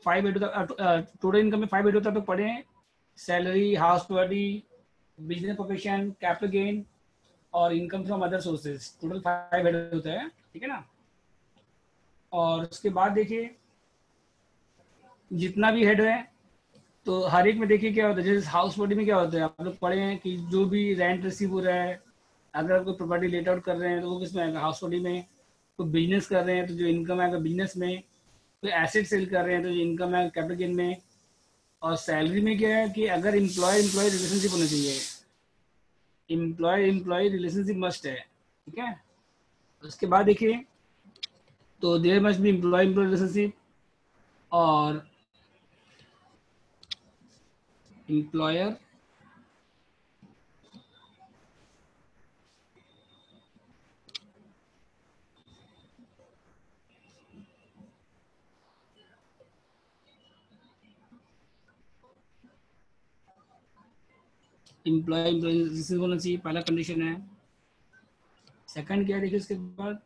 5 head होता, total income में 5 head होता तो पढ़े हैं salary, house property, business profession, capital gain और income from other sources. Total 5 head होता है, ठीक है ना। और उसके बाद देखिए जितना भी हेड है तो हर एक में देखिए क्या होता है। जैसे हाउस प्रॉपर्टी में क्या होता है, आप लोग पढ़े हैं कि जो भी रेंट रिसीव हो रहा है, अगर आप कोई प्रॉपर्टी लेट आउट कर रहे हैं तो वो किस में आएगा, हाउस प्रॉपर्टी में। कोई बिजनेस कर रहे हैं तो जो इनकम आएगा बिजनेस में। कोई एसेट सेल कर रहे हैं तो जो इनकम आएगा कैपिटल गेन में। और सैलरी में क्या है कि अगर एम्प्लॉय रिलेशनशिप होना चाहिए, एम्प्लॉय रिलेशनशिप मस्ट है, ठीक है। उसके बाद देखिए तो there must be employee relationship और एम्प्लॉयर रिलेशनशिप होना चाहिए, पहला कंडीशन है। सेकंड क्या है देखिए उसके बाद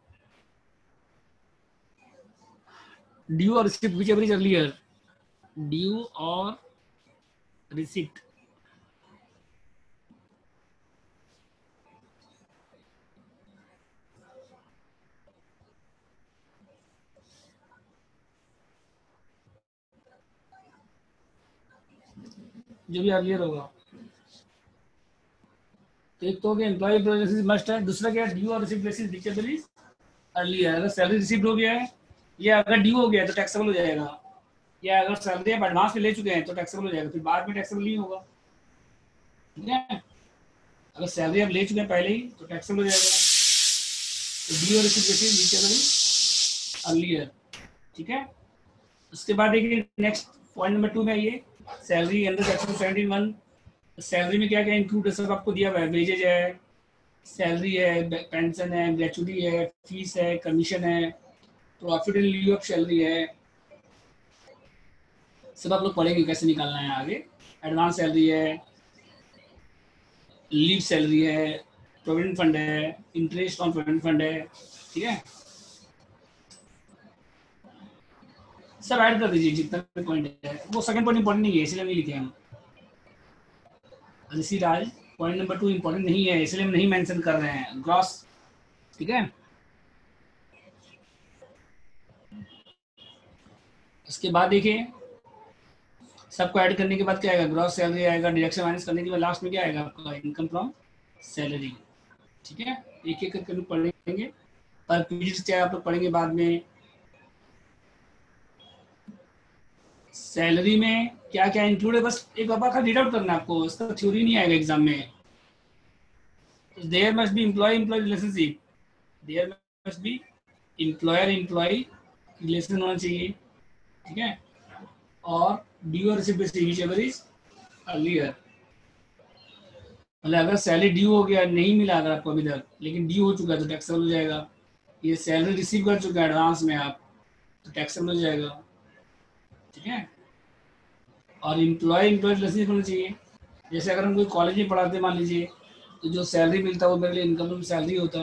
ड्यू और receipt which ever is earlier, due और रिसिप्ट। जो भी अर्लियर होगा तो एक तो हो गया एम्प्लॉय रिलेशनशिप मस्ट है। दूसरा क्या है ड्यू और receipt basis which ever is earlier. अगर सैलरी रिसिप्ट हो गया है या अगर ड्यू हो गया है तो टैक्सेबल हो जाएगा, या अगर सैलरी आप एडवांस में ले चुके हैं तो टैक्सेबल हो जाएगा, फिर बाद में टैक्सेबल नहीं होगा, ठीक है। अगर सैलरी आप ले चुके हैं पहले ही तो टैक्सेबल हो जाएगा। तो ड्यू और receipt basis which ever is earlier, ठीक है। उसके बाद देखिए नेक्स्ट पॉइंट नंबर 2 में आइए, सैलरी अंडर सेक्शन 71। सैलरी में क्या क्या इंक्लूड है सब आपको दिया हुआ है। वेजेज है, सैलरी है, पेंशन है, ग्रेचुटी है, फीस है, कमीशन है, profit and leave of salary है। सब आप लोग पढ़ेंगे कैसे निकालना है आगे। एडवांस सैलरी है, लीव सैलरी है, प्रोविडेंट फंड है, इंटरेस्ट ऑन प्रोविडेंट फंड है, ठीक है। सब ऐड कर दीजिए जितना भी पॉइंट है। वो सेकंड पॉइंट इंपॉर्टेंट नहीं है इसलिए नहीं लिखे हम। ऋषि राज पॉइंट नंबर 2 इंपॉर्टेंट नहीं है इसलिए हम नहीं मेंशन कर रहे हैं, ग्रॉस, ठीक है। उसके बाद देखिए सबको ऐड करने के बाद क्या आएगा, ग्रॉस सैलरी आएगा, डिडक्शन माइनस करने के बाद लास्ट में क्या आएगा आपका इनकम फ्रॉम सैलरी, ठीक है। एक एक करके लोग पढ़ेंगे, पर पीरियड्स क्या आप लोग पढ़ेंगे बाद में। सैलरी में क्या क्या इंक्लूड है बस एक बार का रीड आउट करना है आपको, इसका थ्योरी नहीं आएगा एग्जाम में। There must be employee relationship, there must be employer employee relation होना चाहिए, ठीक है। और ड्यू और receipt which ever is earlier. मतलब अगर सैलरी ड्यू हो गया नहीं मिला अगर आपको अभी तक, लेकिन ड्यू हो चुका है तो टैक्सेबल हो जाएगा। ये सैलरी रिसीव कर चुका है एडवांस में आप तो टैक्सेबल हो जाएगा, ठीक है। और एम्प्लॉय रिलेशनशिप होना चाहिए। जैसे अगर हम कोई कॉलेज में पढ़ाते मान लीजिए तो जो सैलरी मिलता है वो मेरे लिए इनकम सैलरी होता।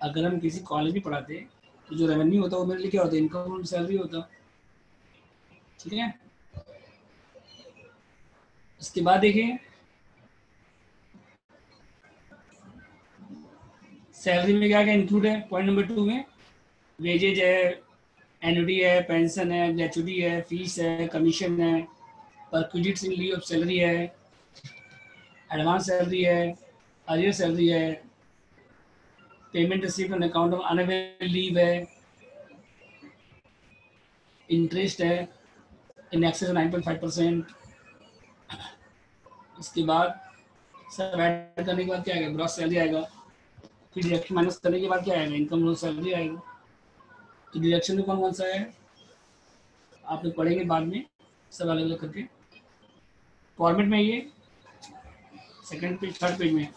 अगर हम किसी कॉलेज में पढ़ाते तो जो रेवेन्यू होता है वो मेरे लिए क्या होता है, इनकम सैलरी होता, ठीक है। उसके बाद देखिए सैलरी में क्या क्या इंक्लूड है पॉइंट नंबर 2 में, वेजेज है, एनुटी है, पेंशन है, ग्रेचुटी है, फीस है, कमीशन है, perquisites in leave of salary है, एडवांस सैलरी है, अरियर सैलरी है, payment receive on account of unavailable leave है, इंटरेस्ट है इन एक्सेस 9.5%। उसके बाद सब ऐड करने के बाद क्या आएगा, ग्रॉस सैलरी आएगा। फिर डिडक्शन माइनस करने के बाद क्या आएगा, इनकम सैलरी आएगा। तो डिडक्शन में कौन कौन सा है आप लोग पढ़ेंगे बाद में सब अलग अलग करके। फॉर्मेट में ये सेकंड पेज थर्ड पेज में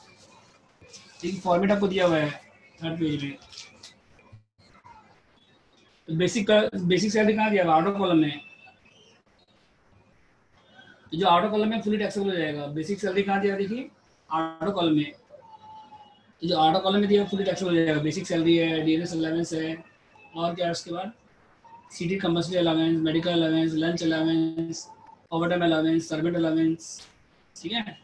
ठीक फॉर्मेट आपको दिया हुआ है थर्ड पेज में। तो बेसिक सैलरी कहाँ दिया हुआ, आउटर कॉलम में। तो जो आउटर कॉलम में फुली टैक्सेबल हो जाएगा। बेसिक सैलरी कहाँ दिया देखिए आउटर कॉलम में। तो जो आउटर कॉलम में दिया फुली टैक्सेबल हो जाएगा। बेसिक सैलरी है, डीएनएस अलाउंस है, और क्या है उसके बाद city compulsory allowance, medical allowance, lunch allowance, overtime allowance, servant allowance, ठीक है,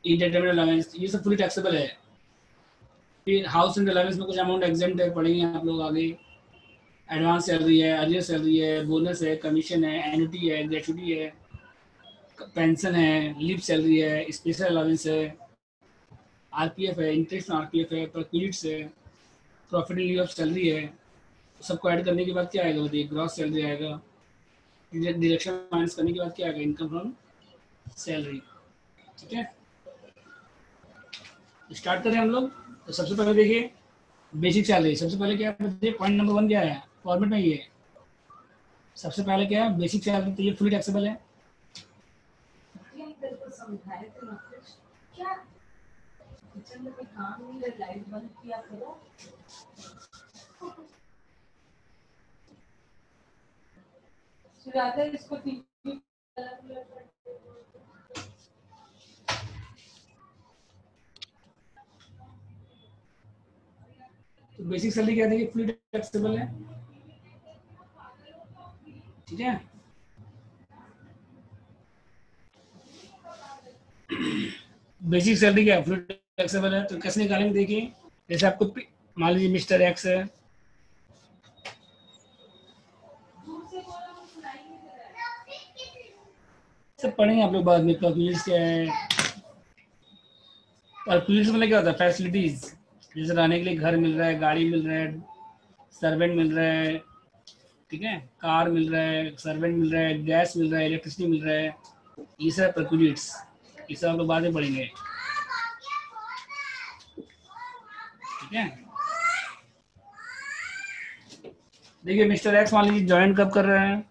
इंटरटेनमेंट अलाउंस, ये सब फुली टैक्सेबल है। फिर हाउस रेंट अलाउंस में कुछ अमाउंट एग्जेम्प्ट है, पढ़ेंगे आप लोग आगे। एडवांस सैलरी है, अर्लियर सैलरी है, बोनस है, कमीशन है, एन्युटी है, ग्रेचुटी है, पेंशन है, लीव सैलरी है, स्पेशल अलाउंस है, आरपीएफ है, इंटरेस्ट आरपीएफ है, परक्यूट्स है, प्रॉफिट लीव ऑफ सैलरी है। सबको ऐड करने के बाद क्या आएगा बताइए? ग्रॉस सैलरी आएगा। डिडक्शन माइनस करने के बाद क्या आएगा? Income from salary. ठीक है, स्टार्ट करें हम लोग। तो सबसे पहले देखिए बेसिक सैलरी। सबसे पहले क्या है, पॉइंट नंबर 1 क्या है फॉर्मेट में? ये सबसे पहले क्या है, बेसिक सैलरी। तो ये फुली टैक्सेबल है। किचन में कोई काम नहीं है, लाइट बंद किया करो। सुजाता इसको टीवी तो बेसिक सैलरी क्या देखिए फुली टैक्सेबल है। ठीक है, बेसिक सैलरी क्या है? फुली टैक्सेबल है। तो कैसे निकालेंगे देखिए, जैसे आपको मान लीजिए मिस्टर एक्स है, सब पढ़ेंगे आप लोग बाद में। कैलकुलेट्स क्या है? कैलकुलेट्स मतलब क्या होता है? फैसिलिटीज, जैसे रहने के लिए घर मिल रहा है, गाड़ी मिल रहा है, सर्वेंट मिल रहा है, ठीक है, कार मिल रहा है, सर्वेंट मिल रहा है, गैस मिल रहा है, इलेक्ट्रिसिटी मिल रहा है, ये सब कैलकुलेट्स। ये सब आप लोग बाद में पढ़ेंगे। ठीक है, देखिए मिस्टर एक्स मान लीजिए ज्वाइन कब कर रहे हैं?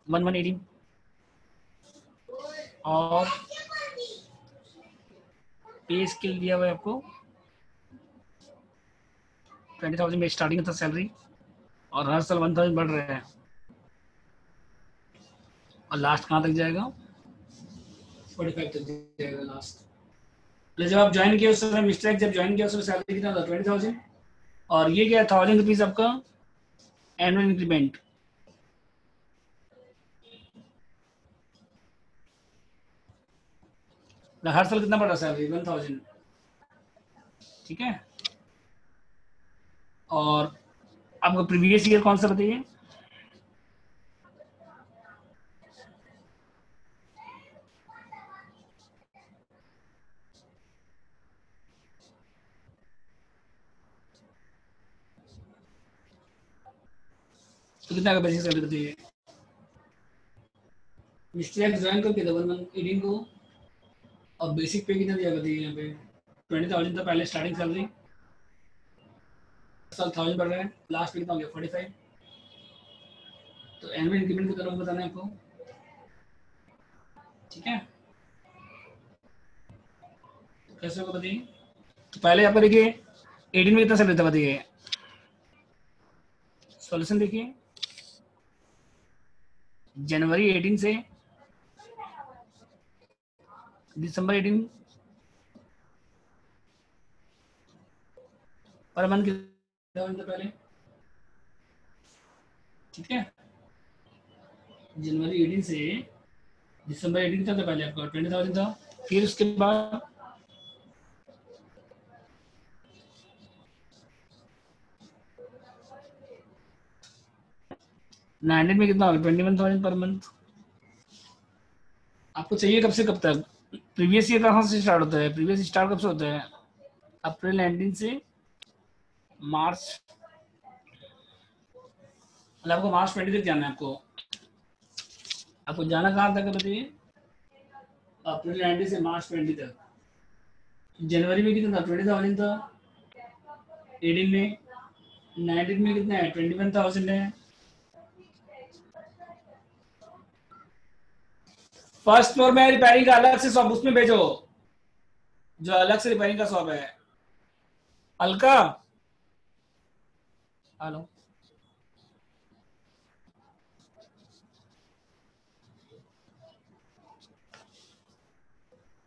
1118 और पे स्केल दिया हुआ है आपको 20,000 में स्टार्टिंग था सैलरी, और हर साल 1,000 बढ़ रहे हैं, और लास्ट कहाँ तक जाएगा? 45 तक जाएगा लास्ट। तो जब आप ज्वाइन किया उस समय मिस्टर एक्स जब ज्वाइन किया उस समय सैलरी कितना था? 20,000। और ये क्या, 1,000 रुपीज आपका एनुअल इंक्रीमेंट। हर साल कितना बढ़ा सैलरी? 1,000। ठीक है, और आपका प्रीवियस ईयर कौन सा बताइए? तो कितना का बेसिक सैलरी बताइए? मिस्टर एक्स ज्वाइन कब किया था? 1118 को। और बेसिक पे कितना दिया बताइए? यहाँ पे 20,000 था पहले स्टार्टिंग सैलरी, साल 1,000 बढ़ रहा है, लास्ट में कितना हो गया? 45। तो एनुअल इंक्रीमेंट की तरफ बताना है आपको। ठीक है, तो कैसे होगा बताइए? तो पहले यहाँ पर देखिए 18 में कितना सैलरी था बताइए? सॉल्यूशन देखिए, जनवरी 18 से दिसंबर 18 पर मंथ कितना था पहले? ठीक है, जनवरी 18 से दिसंबर 18 तक था पहले आपका 20,000 था। फिर उसके बाद 19 में कितना होगा? 21,000 पर मंथ। आपको चाहिए कब से कब तक? प्रीवियस ईयर कहाँ से स्टार्ट होता है? प्रीवियस स्टार्ट कब से होता है? अप्रैल 19 से मार्च, मतलब आपको मार्च 20 तक जाना है। आपको जाना कहाँ तक है बताइए? अप्रैल 19 से मार्च 20 तक। जनवरी में कितना था? 20,000 था। 18 में, 19 में कितना है? 21,000 है। फर्स्ट फ्लोर में रिपेयरिंग का अलग से शॉप, उसमें भेजो, जो अलग से रिपेयरिंग का शॉप है। अलका, हेलो,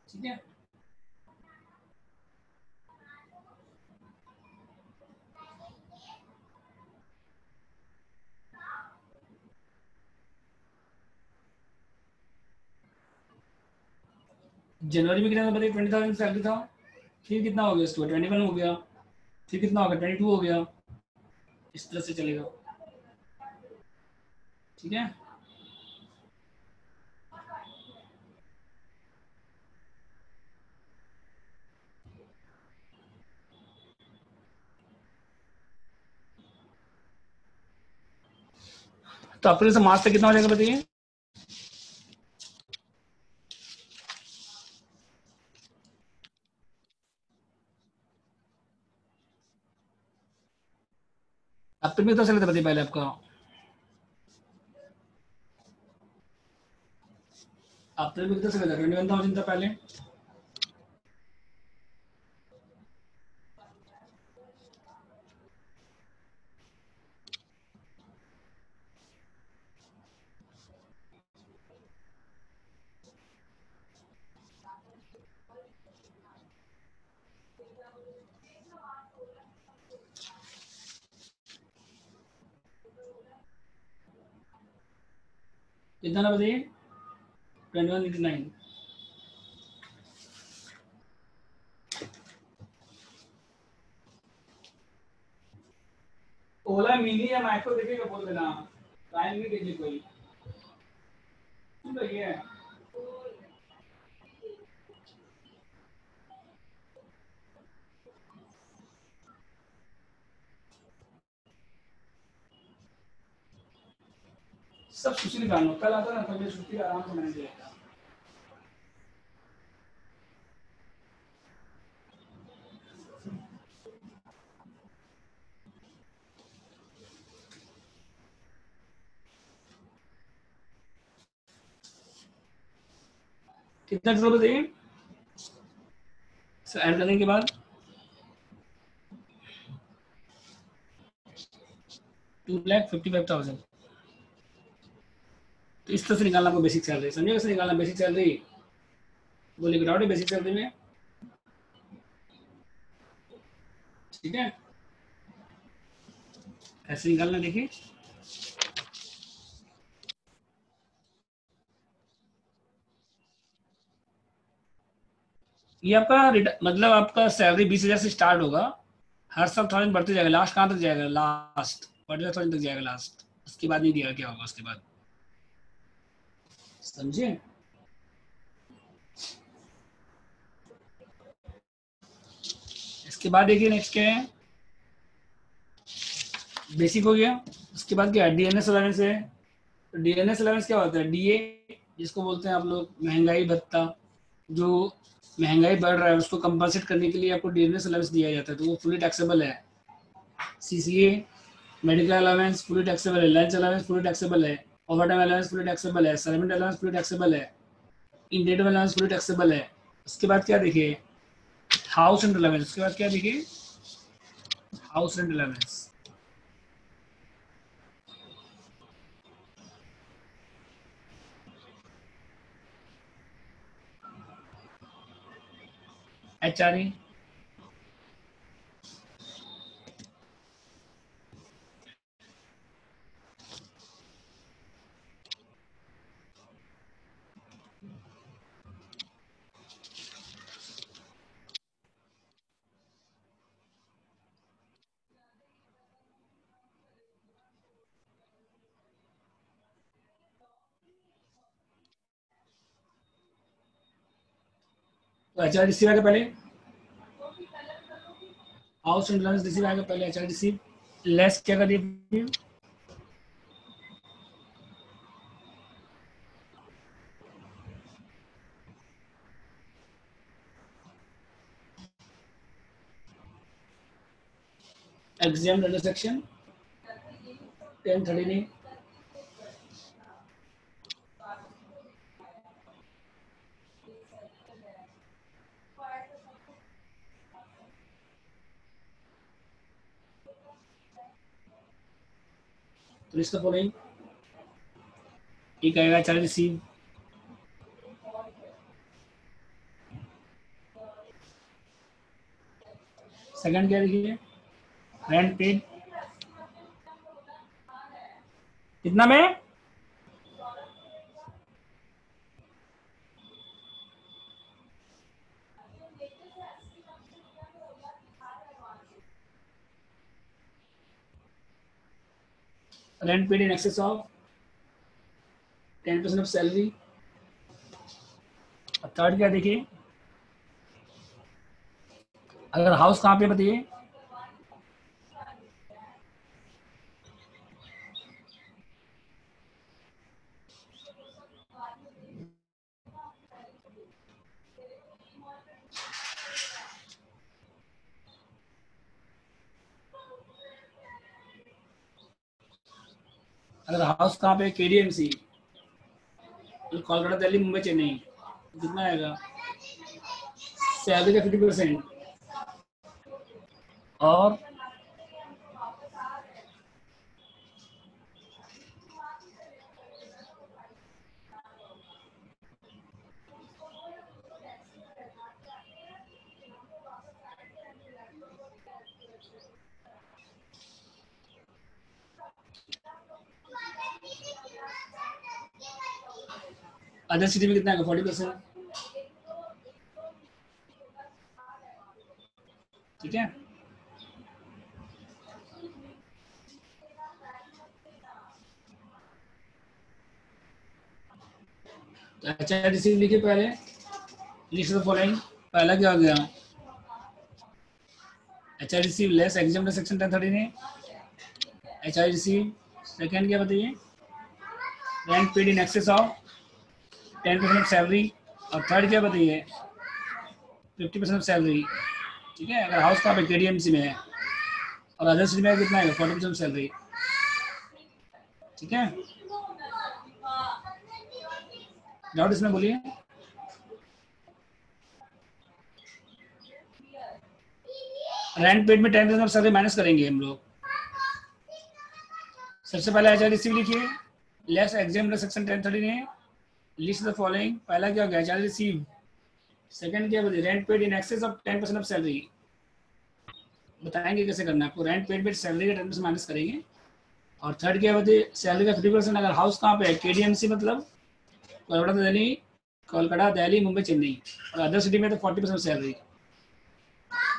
ठीक है, जनवरी में कितना बताइए, 20,000 सैलरी था, फिर कितना हो गया उसके बाद 21 हो गया, फिर कितना हो गया 22 हो गया, इस तरह से चलेगा। ठीक है, तो अप्रैल से मार्च तक कितना हो जाएगा बताइए। अप्रैल में कितना चला था बताइए पहले आपका, अप्रैल में कितना चला था, 21,000 था पहले। कितना ना बताइए, 2189। ओला मिनी या माइक्रो देखिएगा बोल देना, टाइम नहीं देखिए कोई। सुन रही है, सब छुट्टी निकालना, कल आता ना कल छुट्टी आराम से मैनेज रहेगा। कितना टोटल बताइए ऐड करने के बाद, 2,55,000। तो इस तरह से निकालना आपको बेसिक सैलरी, समझे कैसे निकालना बेसिक सैलरी, बोलिए डाउट है बेसिक सैलरी में। ठीक है, ऐसे निकालना देखिए। ये आपका मतलब आपका सैलरी 20,000 से स्टार्ट होगा, हर साल 1,000 बढ़ते जाएगा, लास्ट कहाँ तक जाएगा, लास्ट 45,000 तक जाएगा लास्ट, उसके बाद नहीं दिया क्या होगा उसके बाद, समझे। इसके बाद देखिए नेक्स्ट क्या है, बेसिक हो गया। उसके बाद क्या है, डीएनएस अलाउंस है। तो डीएनएस अलाउंस क्या होता है, डीए जिसको बोलते हैं आप लोग महंगाई भत्ता, जो महंगाई बढ़ रहा है उसको कंपनसेट करने के लिए आपको डीएनएस अलाउंस दिया जाता है, तो वो फुली टैक्सेबल है। CCA, medical allowance fully taxable है, लंच अलाउंस फुली टैक्सेबल है, over time allowance fully taxable है, सर्वेंट अलाउंस फुली टैक्सेबल है, इंडेड अलाउंस फुली टैक्सेबल है। उसके बाद क्या देखिए, हाउस रेंट अलाउंस, उसके बाद क्या देखिए, हाउस रेंट अलाउंस। एचआरए, तो एचआर रिसीव आएगा पहले, हाउस रेंट अलाउंस रिसीव आएगा पहले, एचआर रिसीव लेस क्या कर दिए, एग्जाम अंडर सेक्शन 1039। तो इसका फॉलोइंग एक आएगा एचआर रिसीव, सेकंड क्या देखिए, रेंट पेड, कितना में, rent paid in excess of 10% of salary. Third क्या देखिए, अगर हाउस कहाँ पे बताइए, अगर हाउस कहाँ पे, KDMC, कोलकाता, दिल्ली, मुंबई, चेन्नई, कितना आएगा, सैलरी का 50%। और अदर सिटी में कितना आएगा, 40%। ठीक है, तो HRDC लिखिए पहले, लिस्ट द फॉलोइंग। पहला क्या हो गया, HRDC लेस एग्जाम सेक्शन 1030 ने। HRDC सेकंड क्या बताइए, rent paid in excess of 10% of salary. और थर्ड क्या बताइए, 50% ऑफ सैलरी। ठीक है, अगर हाउस कहाँ पे, KDMC में है, और अदर सिटी में कितना है, 40% ऑफ सैलरी। ठीक है, डाउट इसमें बोलिए। रेंट पेड में 10% ऑफ सैलरी माइनस करेंगे हम लोग। सबसे पहले HRDC लिखिए, लेस एग्जाम सेक्शन 1030 ने। List the following. पहला क्या हो गया, HRDC। सेकंड क्या बताइए, rent paid in excess of 10% of salary. बताएंगे कैसे करना है आपको, रेंट पेड में सैलरी का 10% माइनस करेंगे। और थर्ड क्या बताइए, सैलरी का 50%। अगर हाउस कहाँ पे है, KDMC मतलब कोलकाता, दिल्ली, मुंबई, चेन्नई, और अदर सिटी में तो 40% सैलरी।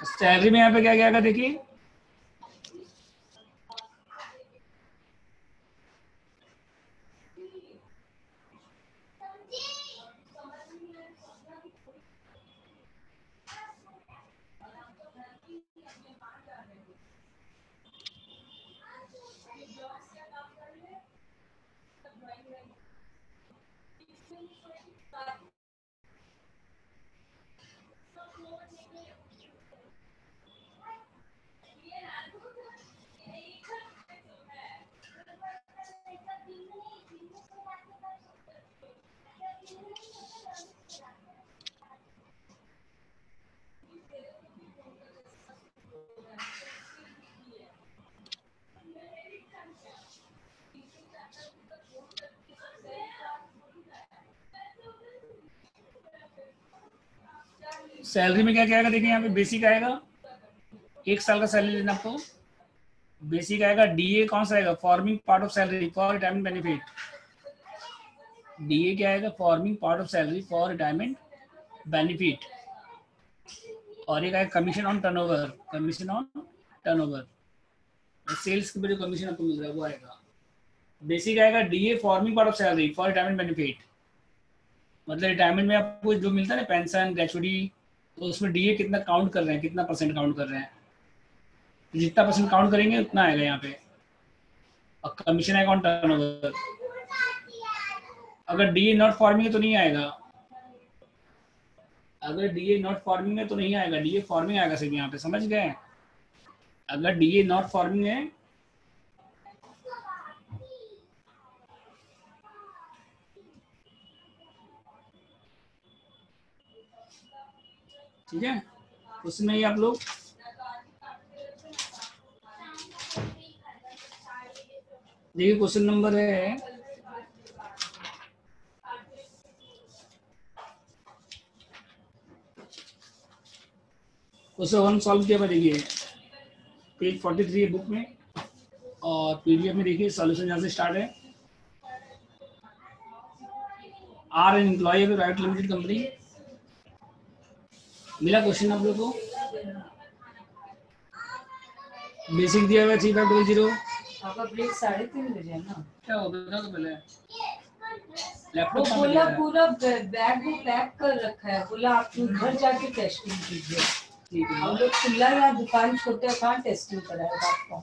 सैलरी में यहाँ पे क्या क्या आएगा देखिए, सैलरी में क्या क्या आएगा देखिए, यहाँ पे बेसिक आएगा, 1 साल का सैलरी लेना आपको। बेसिक आएगा, DA कौन सा आएगा, forming part of salary for retirement benefit. DA क्या आएगा, forming part of salary for retirement benefit. और एक आएगा commission on turnover, commission on turnover, sales के जो कमीशन आपको मिल रहा है वो आएगा। बेसिक आएगा, DA forming part of salary for retirement benefit, मतलब रिटायरमेंट में आपको जो मिलता है ना, पेंशन, ग्रेचुटी, तो उसमें DA कितना काउंट कर रहे हैं, कितना परसेंट काउंट कर रहे हैं, तो जितना परसेंट काउंट करेंगे उतना आएगा यहाँ पे। और कमीशन आएगा ऑन टर्नओवर। अगर DA नॉट फॉर्मिंग है तो नहीं आएगा, अगर DA नॉट फॉर्मिंग है तो नहीं आएगा, DA फॉर्मिंग आएगा सिर्फ यहाँ पे, समझ गए। अगर DA नॉट फॉर्मिंग है, ठीक है, उसमें ही आप लोग देखिए। क्वेश्चन नंबर है, क्वेश्चन 1 सॉल्व किया हुआ देखिए, पेज 43 है बुक में, और PDF में देखिए सॉल्यूशन यहाँ से स्टार्ट है। R an employee of private limited company, मिला क्वेश्चन आप लोग को। बेसिक दिया हुआ है 3500, आपका ब्रेक 3:30 बजे है ना? क्या हो गया तो पहले वो लैपटॉप कहाँ बोला गया है? पूरा बैग भी पैक कर रखा है, बोला आप घर जाके टेस्टिंग कीजिए। ठीक है, हम लोग खुला यहाँ दुकान छोटे, कहाँ टेस्टिंग कराएगा आपको?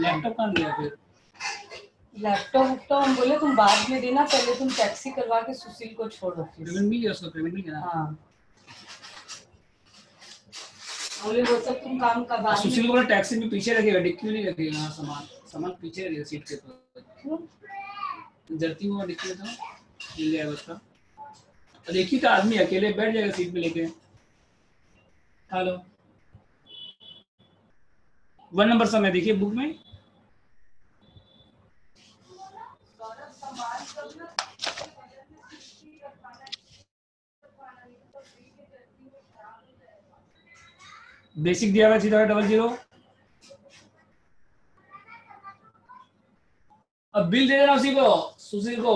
लैपटॉप कहाँ गया फिर? लैपटॉप तो हम बोले तुम बाद में देना, पहले तुम टैक्सी करवा के सुशील को छोड़ो। पेमेंट भी किया उसका, पेमेंट भी किया। हाँ, बोले वो सब तुम काम का बाद सुशील में। को बोला टैक्सी में पीछे रखेगा, डिक्की में नहीं रखेगा। हाँ, सामान पीछे रखेगा सीट के ऊपर। क्यों? जरती हुआ डिक्की में था, मिल जाएगा उसका। और देखिए तो आदमी अकेले बैठ जाएगा सीट पे लेके। हेलो, 1 नंबर समय देखिए बुक में। बेसिक दिया हुआ 300। अब बिल दे देना उसी को, सुशील को।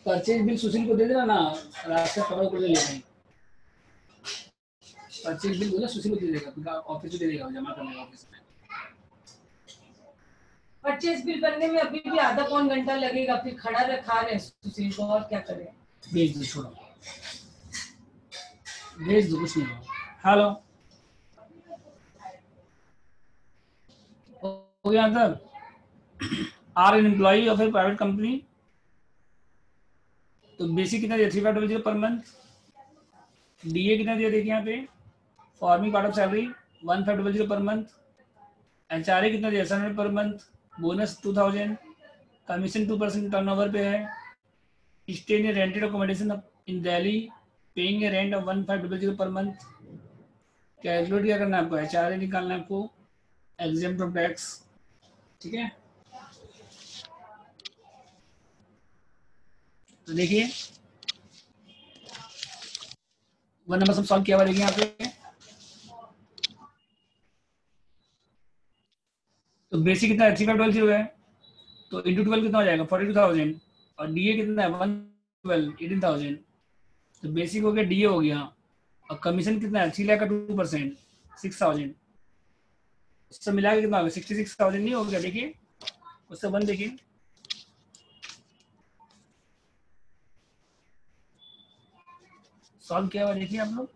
परचेज बिल सुशील को दे देना ना, रास्ते पकड़ कर ले लेना। परचेज बिल बोला सुशील को दे देगा, ऑफिस में दे देगा, जमा करने ऑफिस में। परचेज बिल बनने में अभी भी आधा पौन घंटा लगेगा, फिर खड़ा रखा रहे सुशील को, और क्या करें? भेज दो, छोड़ो, भेज दो, कुछ नहीं होगा। हेलो, हो गया answer? R an employee of a private company. तो बेसिक कितना दिया? 3500 पर मंथ। डीए कितना दिया देखिए यहाँ पे, forming part of salary 1500 per month. HRA कितना दिया? 700 per month. Bonus 2000। Commission 2% turnover पे है। Stay in rented accommodation in Delhi, paying A rent of 1500 per month. Calculate क्या करना है आपको? एचआरए निकालना है आपको, एग्जेम्प्ट फ्रॉम टैक्स। ठीक है, तो देखिए 1 नंबर सब सॉल्व किया हुआ देखिए यहाँ पे। तो बेसिक कितना है? 3500 है, तो इंटू 12 कितना हो जाएगा? 42,000। और डीए कितना है? 112, 18,000। तो बेसिक हो गया, डीए हो गया, और कमीशन कितना है? 3 लाख का 2%, 6,000। उससे मिला के कितना हो गया? 66,000 नहीं हो गया? देखिए उससे 1 देखिए, सॉल्व किया हुआ देखिए आप लोग।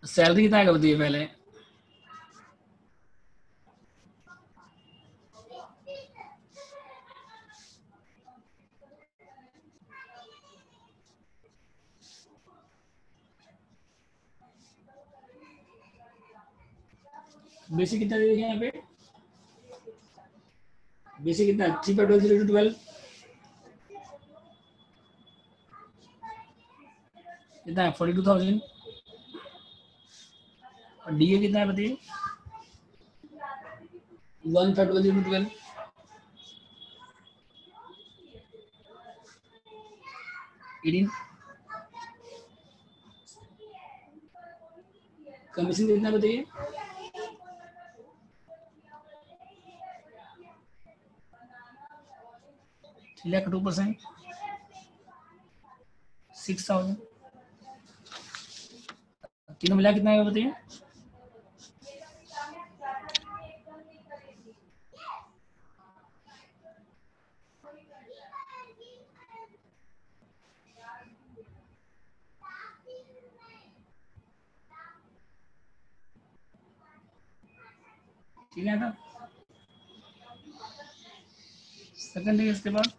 सैलरी कितना आएगा बताइए पहले? बेसिक कितना दे देखिए यहाँ पे, बेसिक कितना? 3/12 into 12 कितना है? 42,000। और डीए कितना है बताइए? 1/12 into 12 18। कमीशन कितना बताइए? 3 लाख का 2%, 6,000। तीनों मिला कितना आएगा बताइए? ठीक है ना, सेकंड है इसके बाद।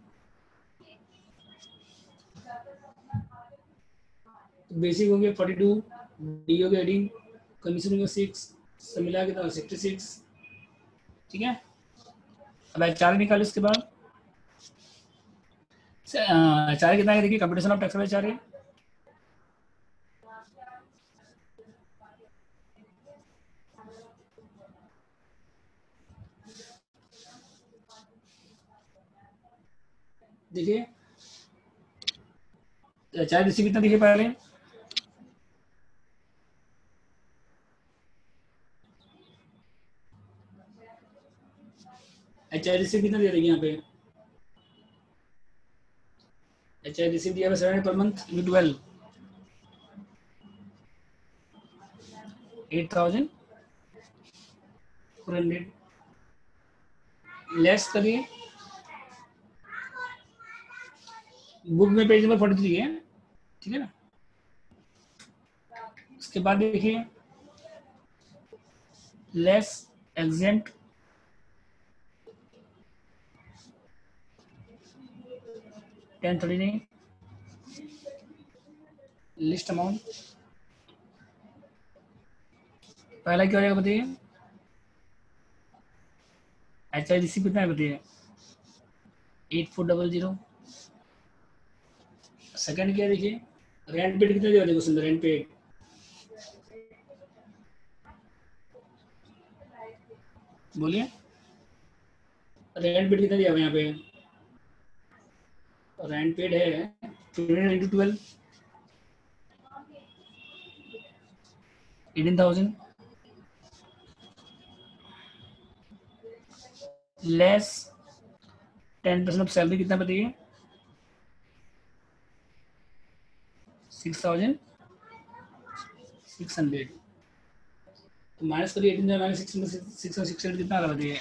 तो बेसिक हो गया 42, डी हो गया 18, कमीशन हो गया 6, सब मिला के तो 66। ठीक है, अब एचआर निकालो इसके बाद। एचआर कितना है देखिए? कंपटीशन ऑफ टैक्स एचआर है, देखिए एचआर रिसीव कितना देखिए पहले? एचआर रिसीव कितना दे रही है यहाँ पे? एचआर रिसीव दिया है 7 पर मंथ into 12। 8,400 लेस करिए, बुक में पेज नंबर 43 है, ठीक है ना। उसके बाद देखिए लेस एग्जेम्प्ट 1039 लिस्ट अमाउंट, पहला क्या हो जाएगा बताइए, HIDC कितना है बताइए, 8400। सेकंड क्या देखिए, रेंट पेड कितना दिया देखो सुंदर, रेंट पेड बोलिए, रेंट पेड कितना दिया हुआ यहाँ पे, रेंट पेड है 12 18,000 लेस 10% ऑफ सैलरी कितना बताइए, 6,600, तो माइनस करिए 18,000 माइनस 600 कितना आ रहा है बताइए,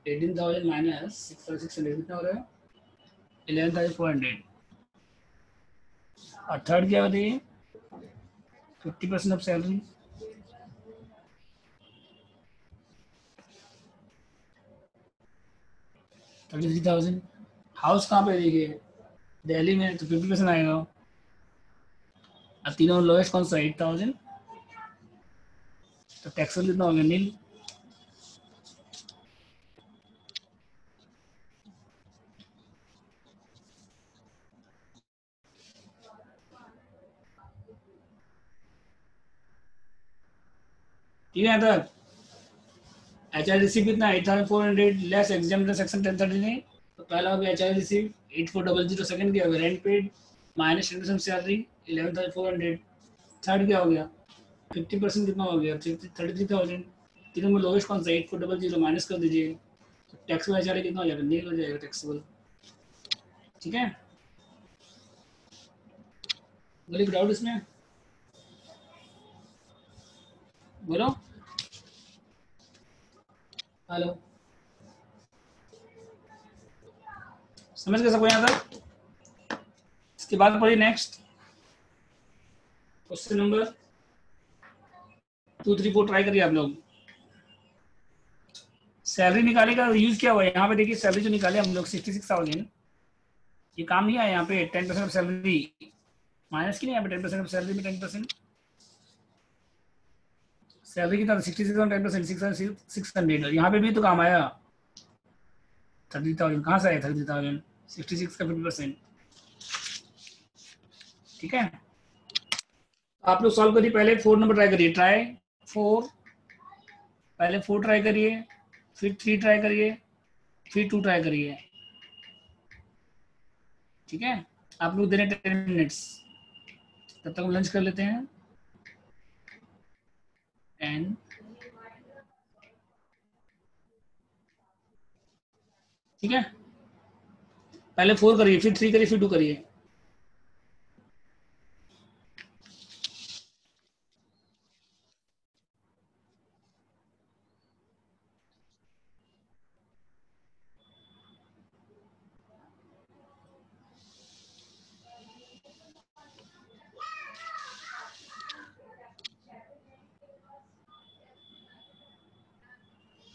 18,000 माइनस 6,600 कितना हो रहा है, 11,400। और थर्ड क्या बताइए, 50% ऑफ सैलरी, $33,000। हाउस कहाँ पे देखिए, दिल्ली में, तो 50% आएगा। और तीनों लोएस्ट कौन सा, 8,000, तो टैक्स कितना हो गया, नील। ठीक है, तो HIDC कितना, 8,400 लेस एग्जाम सेक्शन 1039, तो पहला हो गया HIDC 8400, सेकंड क्या हो गया, rent paid minus 10% salary 11,400, third क्या हो गया, 50% कितना हो गया, 33,000, तीनों में लोवेस्ट कौन सा, 8400 माइनस कर दीजिए, तो टैक्सेबल HRA कितना हो जाएगा, नील हो जाएगा टैक्सेबल। ठीक है, बोलिए डाउट इसमें, बोलो, हेलो, समझ गए सबको यहाँ तक। इसके बाद पढ़िए नेक्स्ट क्वेश्चन नंबर 2, 3, 4 ट्राई करिए आप लोग। सैलरी निकाले का यूज क्या हुआ है यहाँ पे देखिए, सैलरी जो निकाले हम लोग 66,000, ये काम नहीं आया यहाँ पे, 10% ऑफ सैलरी माइनस की नहीं, यहाँ पे 10% ऑफ सैलरी में 10%, सैलरी कितना था 66 10%, 6,600, यहाँ पे भी तो काम आया 30,000, कहाँ से आया 30,000, 66 का 50%। ठीक है, आप लोग सॉल्व करिए, पहले 4 नंबर ट्राई करिए, ट्राई 4, पहले 4 ट्राई करिए, फिर 3 ट्राई करिए, फिर 2 ट्राई करिए। ठीक है, आप लोग दे रहे 10 मिनट्स, तब तक हम लंच कर लेते हैं। एंड ठीक है, पहले 4 करिए, फिर 3 करिए, फिर 2 करिए।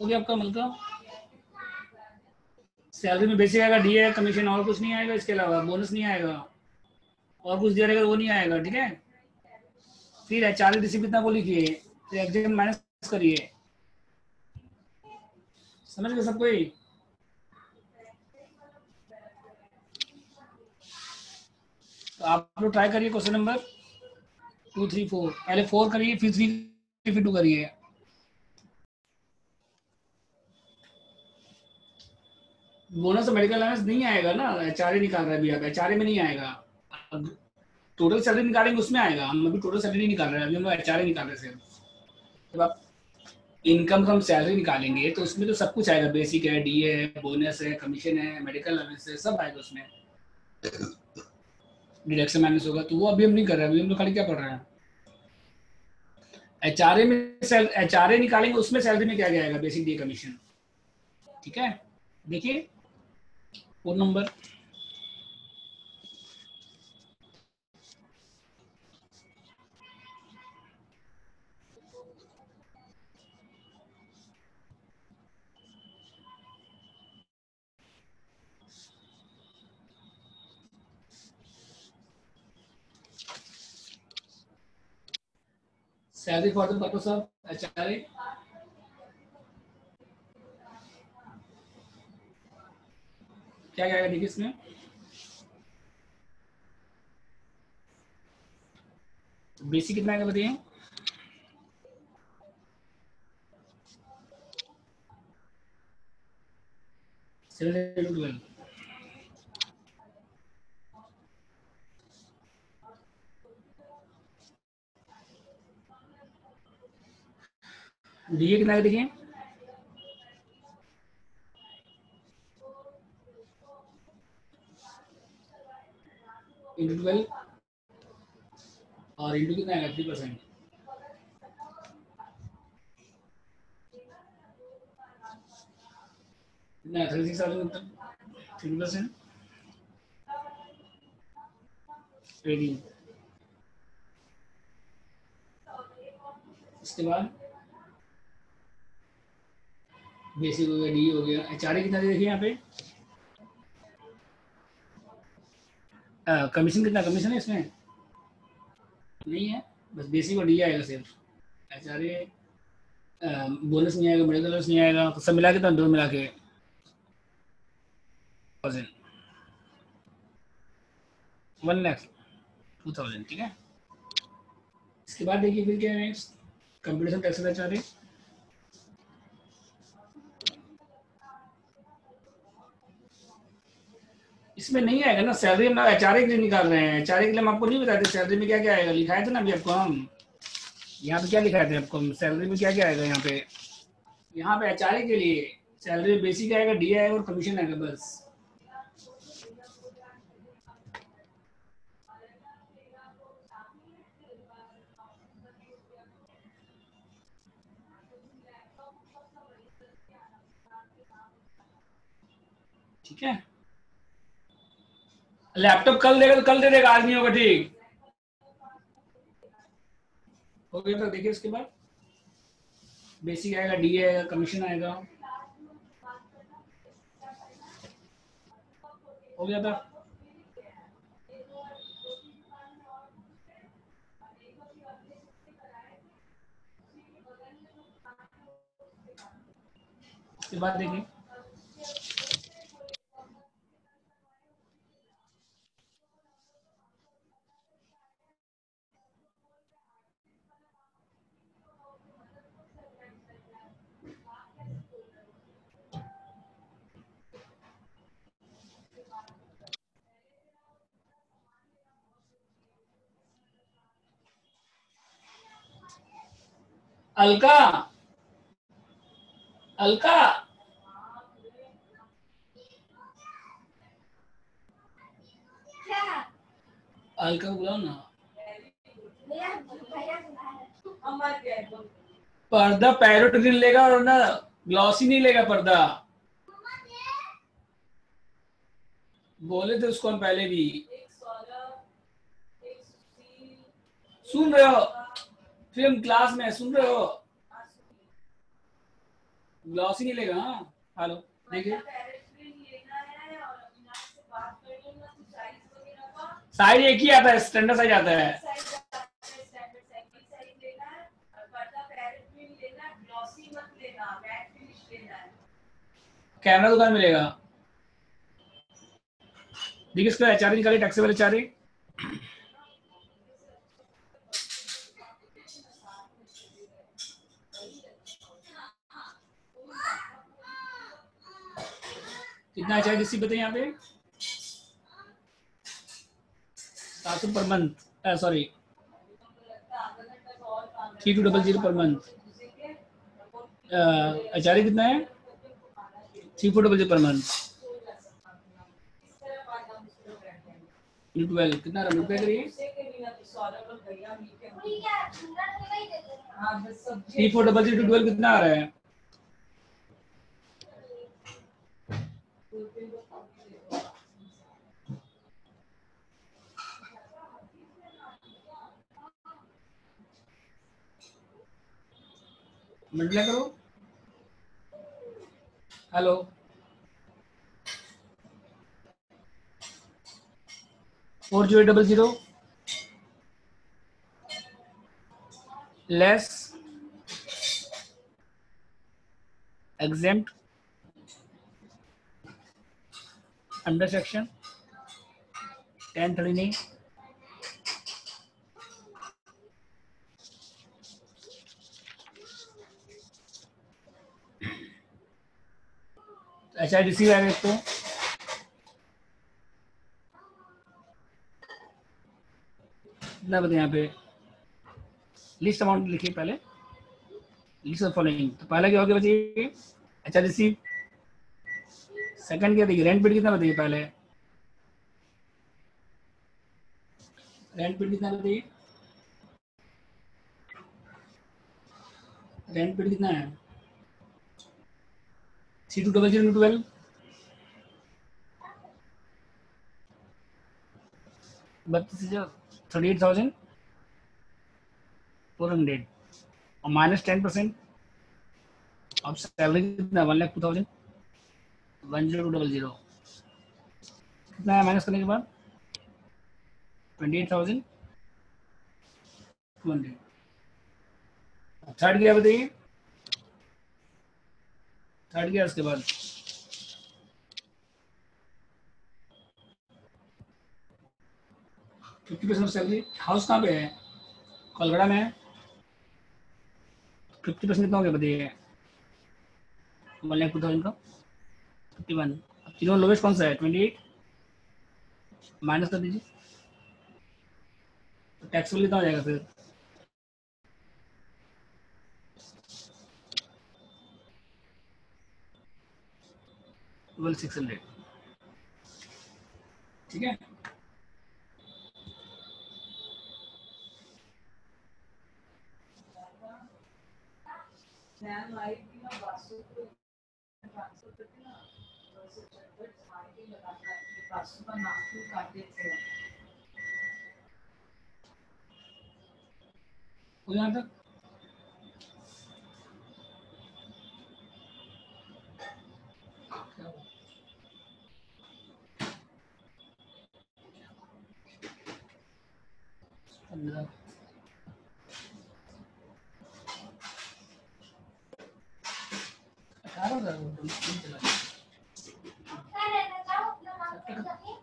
हो गया आपका मिलका, सैलरी में बेसिक आएगा, डी है, कमीशन, और कुछ नहीं आएगा, इसके अलावा बोनस नहीं आएगा, और कुछ दिया रहेगा वो नहीं आएगा। ठीक है, फिर HRA रिसीव कितना वो लिखिए, फिर एग्जाम माइनस करिए, समझ गए सब कोई। तो आप लोग ट्राई करिए क्वेश्चन नंबर 2, 3, 4, पहले 4 करिए, फिर 3, फिर 2 करिए। बोनस मेडिकल अलाउंस नहीं आएगा ना, HRA निकाल रहा है अभी, आप HRA में नहीं आएगा, टोटल सैलरी निकालेंगे उसमें आएगा, हम अभी टोटल सैलरी नहीं निकाल रहे हैं, अभी हम लोग HRA निकाल रहे हैं सिर्फ। जब आप इनकम फ्रॉम सैलरी निकालेंगे तो उसमें तो सब कुछ आएगा, बेसिक है, डी है, बोनस है, कमीशन है, मेडिकल अलाउंस है, सब आएगा उसमें, डिडक्शन माइनस होगा, तो वो अभी हम नहीं कर रहे हैं, अभी हम लोग खाली क्या पढ़ रहे हैं, एचआरए में एचआरए निकालेंगे, उसमें सैलरी में क्या क्या आएगा, बेसिक डे कमीशन। ठीक है, देखिए phone number, salary for the purpose of HRA, क्या क्या आएगा देखिए इसमें। बेसिक कितना आएगा बताइए, डीए कितना आएगा देखिए, इंटू 12 और इंटू कितना आएगा 3%, कितना 36,000 3%, 18। इसके बाद बेसिक हो गया, डी हो गया, एचआरए कितना दे देखिए यहाँ पे, कमीशन कितना कमीशन है इसमें नहीं है, बस बेसिक और डी आएगा सिर्फ, एचआरए बोनस नहीं आएगा, बड़े बोनस नहीं आएगा, तो सब मिला के तो दो मिला के 1,02,000। ठीक है, इसके बाद देखिए फिर क्या है नेक्स्ट, कंपटीशन टैक्स एचआरए, इसमें नहीं आएगा ना सैलरी, हम एचआरए के लिए निकाल रहे हैं, एचआरए के लिए हम आपको नहीं बताते सैलरी में क्या क्या आएगा, लिखाए थे ना अभी आपको हम, यहाँ पे क्या लिखाए थे आपको हम, सैलरी में क्या क्या आएगा यहाँ पे एचआरए के लिए सैलरी बेसिक आएगा, डी आएगा और कमीशन आएगा बस। ठीक है, लैपटॉप कल देगा तो कल दे देगा, आज नहीं होगा, ठीक हो गया। तो देखिए उसके बाद बेसिक आएगा, डी आएगा, कमीशन आएगा, हो गया था। इसके बाद देखिए अलका, अलका अलका को बुलाओ ना, पर्दा पैरोट ग्रीन लेगा और ना ग्लॉसी नहीं लेगा पर्दा, बोले थे उसको हम पहले भी, सुन रहे हो, फिल्म क्लास में सुन रहे हो, ग्लॉसी नहीं लेगा। हाँ हेलो देखिए, साइज एक ही आता है, स्टैंडर्ड साइज आता है, कैमरा दुकान मिलेगा। देखिए इसका एचआरए निकालिए, टैक्सेबल एचआरए, कितना एचआरए रिसीव बताइए यहाँ पे, 700 per month, sorry 3200 per month, HRA कितना है 3400 पर मंथ, 12 कितना रुपये करिए ना तो सौरभ और भैया मिलके हाँ बस सब्जी 3400 कितना आ रहा है? मल्टीप्लाई करो। Hello, 4000 less exempt under section 1039 HIDC है एक तो कितना बताए यहाँ पे लिस्ट अमाउंट लिखिए पहले, लिस्ट ऑफ फॉलोइंग। तो पहला क्या हो गया बताइए HIDC, सेकंड क्या देखिए रेंट बिल कितना बताइए, पहले रेंट बिल कितना बताइए, रेंट बिल कितना है C200212 38,400 और माइनस 10% अब सैलरी कितना 1,02,000 10200 कितना है माइनस करने के बाद 28,200। थर्ड क्या बताइए, थर्ड क्या उसके बाद 50% ऑफ सैलरी। हाउस कहाँ पे है? कोलगड़ा में है। 50% कितना हो गया बताइए 1,02,000 का 51। अब तीनों लोवेस्ट कौन सा है 28 माइनस कर दीजिए तो टैक्सेबल कितना हो जाएगा फिर 12,600। ठीक है, मैम आई थी ना बासु को ट्रांसफर करके ना तो उसे चक्कर मार के लगाना है कि बासु का नाखून काटे थे हो यहाँ तक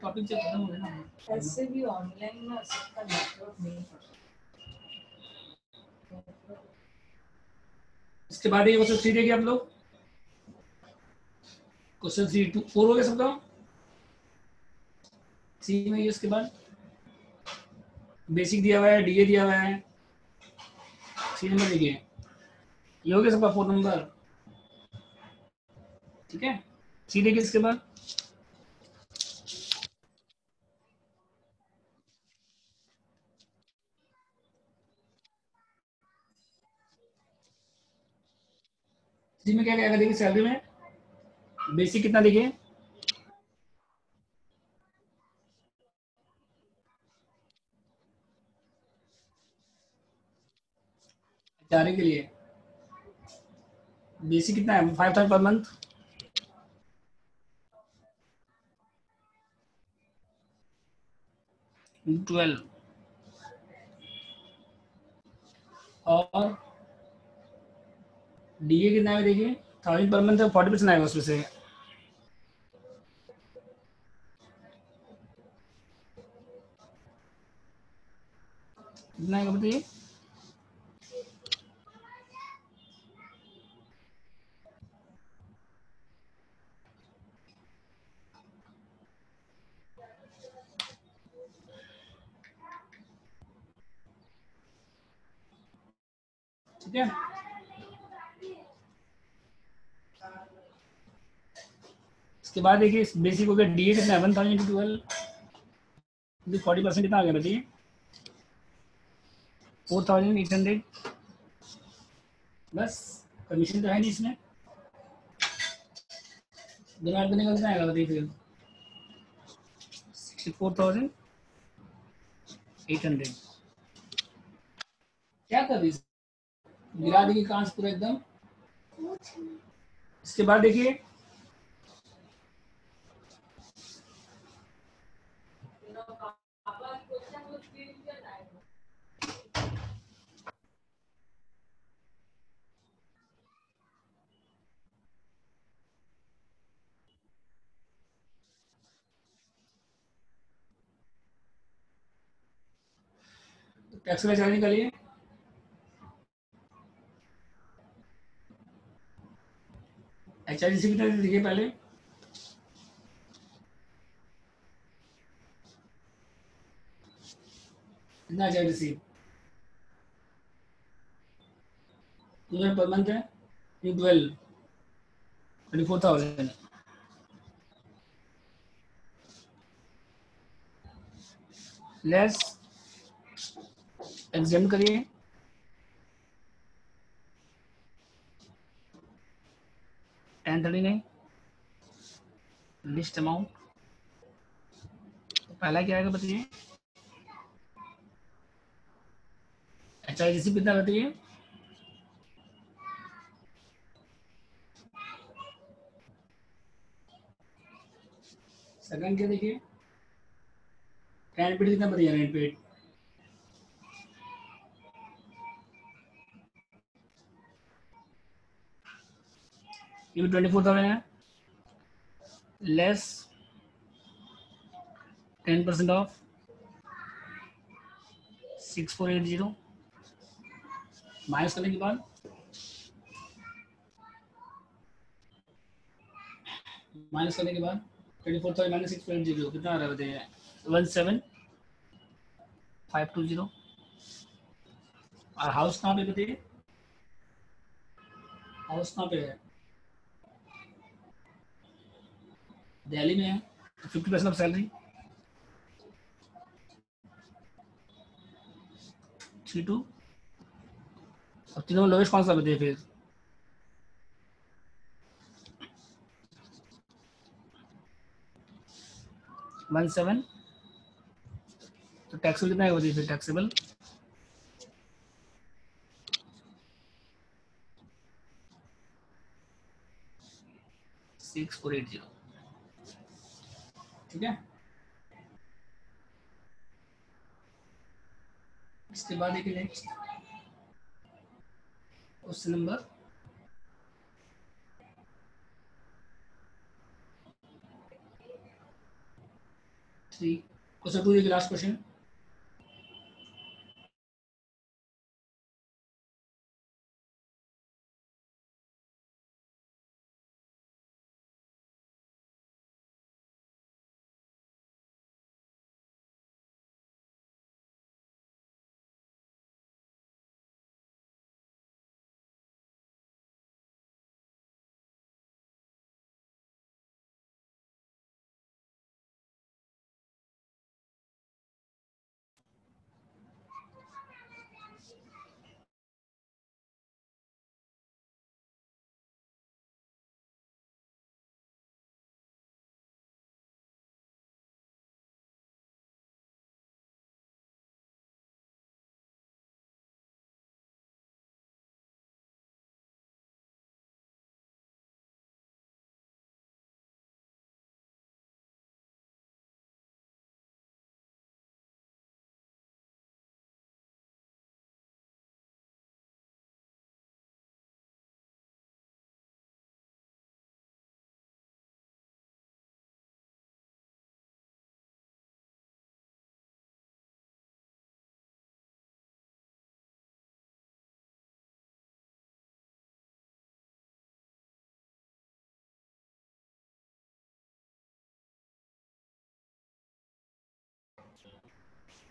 टॉपिक से खत्म हो गया ना। ऐसे भी ऑनलाइन ना सबका नेटवर्क नहीं पकड़ता। इसके बाद ये क्वेश्चन 3 देंगे आप लोग, क्वेश्चन 3 2 4 हो गया सबका। सी में ये इसके बाद बेसिक दिया हुआ है, डीए दिया हुआ है, सी नंबर देखिए ये हो गया सबका 4 नंबर। ठीक है, सी देखिए इसके बाद सी में क्या क्या देखिए सैलरी में बेसिक कितना देखिए 4 के लिए बेसिक कितना है 5,000 पर मंथ। ट्वेल्व और डीए कितना है देखिए 1,000 पर मंथ 40% आएगा उसमें से कितना आएगा बताइए ठीक है। इसके बाद देखिए बेसिक हो गया डीए कितना है 1,000 into 12 40% कितना आ गया बताइए 4,800 बस, कमीशन तो है नहीं इसमें, दिमाग तो निकलता है बताइए फिर। 64,800 क्या कर रही, गिरा देगी कांच पूरा एकदम। इसके बाद देखिए टैक्स का चार्ज निकालिए। HRDC कितना देखिए पहले, कितना HRDC 2,000 पर मंथ है, 12 24,000 लेस एग्जाम करिए, 1039 लिस्ट अमाउंट। तो पहला क्या आएगा बताइए, HRDC कितना बताइए, सेकंड क्या देखिए, रेंट पेड कितना बताइए, रेंट पेड ये भी 24,000 है, लेस 10% ऑफ 6480 माइनस करने के बाद माइनस करने के बाद 24,000 माइनस 6480 कितना आ रहा है बताइए, 17,520। और हाउस कहाँ पे बताइए, हाउस कहाँ पे है, दिल्ली में है, तो 50% ऑफ सैलरी 32। अब तीनों में लोवेस्ट कौन सा बताइए फिर, वन सेवन। तो टैक्सेबल कितना है बताइए फिर, टैक्सेबल 6480। ठीक है, इसके बाद देखिए नेक्स्ट क्वेश्चन नंबर 3। क्वेश्चन 2 देखिए, लास्ट क्वेश्चन।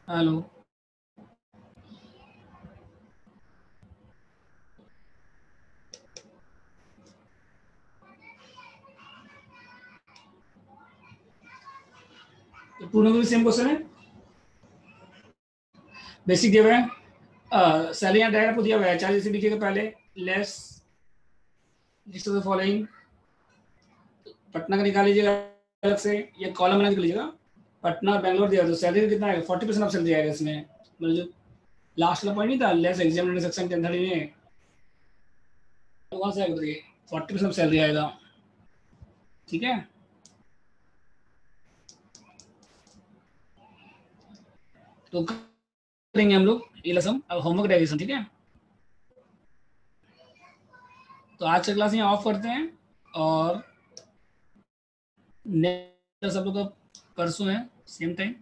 हेलो, तो पूर्ण भी सेम क्वेश्चन है, बेसिक गिव है, सैलरी यहाँ डायरेक्ट आपको दिया हुआ है, चार्ज जैसे लिखिएगा पहले less list of the following, Patna का निकाल लीजिएगा अलग से, ये कॉलम बना के लीजिएगा, पटना और बैंगलोर दिया तो सैलरी कितना आएगा 40% ऑफ सैलरी आएगा इसमें, मतलब जो लास्ट वाला पॉइंट नहीं था लेस एग्जामिनेशन सेक्शन के अंदर ही तो वहाँ से आएगा, बताइए 40% ऑफ सैलरी आएगा, ठीक है। तो करेंगे हम लोग ये लसम, अब होमवर्क डायरेक्शन, ठीक है। तो आज का क्लास यहाँ ऑफ करते हैं और नेक्स्ट सब लोग का परसों है सेम टाइम।